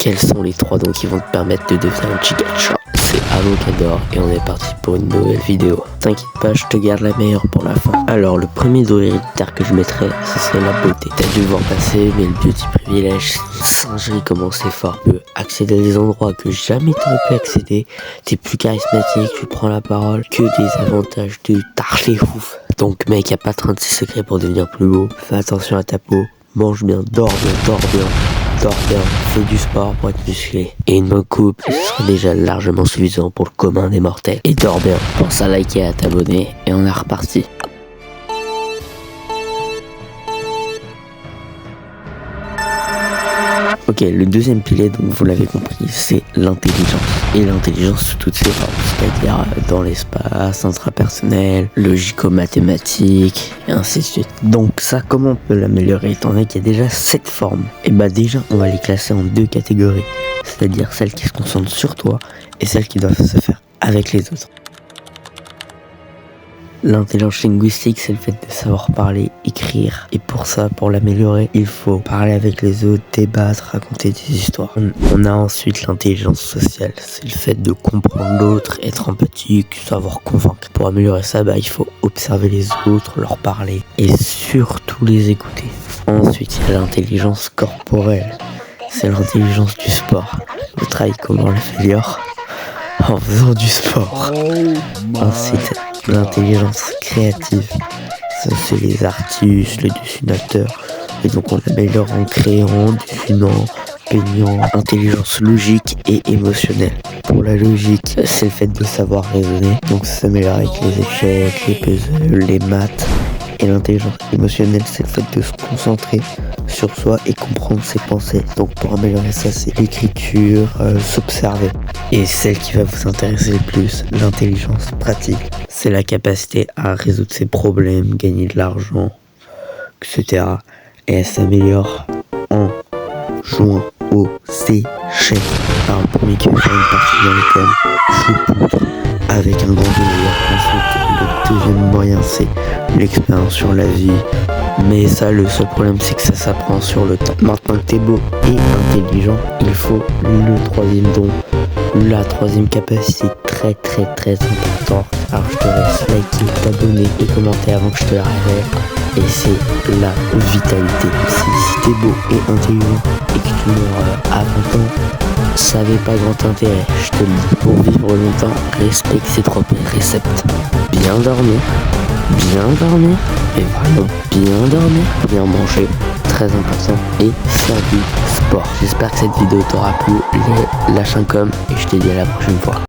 quels sont les 3 dons qui vont te permettre de devenir un giga-chat? C'est Avocador et on est parti pour une nouvelle vidéo. T'inquiète pas, je te garde la meilleure pour la fin. Alors le premier don héréditaire que je mettrais, ce serait la beauté. T'as dû le voir passer, mais le beauty privilège, c'est une singerie comment c'est fort. Tu peux accéder à des endroits que jamais t'aurais pu accéder. T'es plus charismatique, tu prends la parole, que des avantages de tarler ouf. Donc mec, y'a pas 36 secrets pour devenir plus beau. Fais attention à ta peau, mange bien, dors bien, fais du sport pour être musclé. Et une bonne coupe, ce sera déjà largement suffisant pour le commun des mortels. Et dors bien, pense à liker et à t'abonner, et on est reparti. Ok, le deuxième pilier, donc vous l'avez compris, c'est l'intelligence. Et l'intelligence sous toutes ses formes, c'est-à-dire dans l'espace, intrapersonnel, logico-mathématique, et ainsi de suite. Donc ça, comment on peut l'améliorer étant donné qu'il y a déjà 7 formes? Et bah déjà, on va les classer en 2 catégories, c'est-à-dire celles qui se concentrent sur toi et celles qui doivent se faire avec les autres. L'intelligence linguistique, c'est le fait de savoir parler, écrire. Et pour ça, pour l'améliorer, il faut parler avec les autres, débattre, raconter des histoires. On a ensuite l'intelligence sociale. C'est le fait de comprendre l'autre, être empathique, savoir convaincre. Pour améliorer ça, il faut observer les autres, leur parler et surtout les écouter. Ensuite, il y a l'intelligence corporelle. C'est l'intelligence du sport. Vous travaillez comment on l'améliore? En faisant du sport. Ensuite, l'intelligence créative, ça c'est les artistes, les dessinateurs, et donc on l'améliore en créant, dessinant, peignant. Intelligence logique et émotionnelle. Pour la logique, c'est le fait de savoir raisonner, donc ça s'améliore avec les échecs, les puzzles, les maths. Et l'intelligence émotionnelle, c'est le fait de se concentrer sur soi et comprendre ses pensées. Donc pour améliorer ça, c'est l'écriture, s'observer. Et celle qui va vous intéresser le plus, l'intelligence pratique, c'est la capacité à résoudre ses problèmes, gagner de l'argent, etc. Et elle s'améliore en jouant aux échecs. Alors le premier qui va faire une partie dans l'école, joue poutre avec un grand délire. Ensuite, le deuxième moyen, c'est l'expérience sur la vie. Mais ça, le seul problème, c'est que ça s'apprend sur le temps. Maintenant que t'es beau et intelligent, il faut le troisième don, la troisième capacité très importante. Alors je te laisse liker, t'abonner et commenter avant que je te la révèle. Et c'est la vitalité. Si t'es beau et intelligent et que tu meurs à 20 ans, ça n'avait pas grand intérêt, je te le dis. Pour vivre longtemps, respecte ces 3 préceptes. Bien dormir, et vraiment bien dormir, bien manger, très important, et faire du sport. J'espère que cette vidéo t'aura plu, lâche un com et je te dis à la prochaine fois.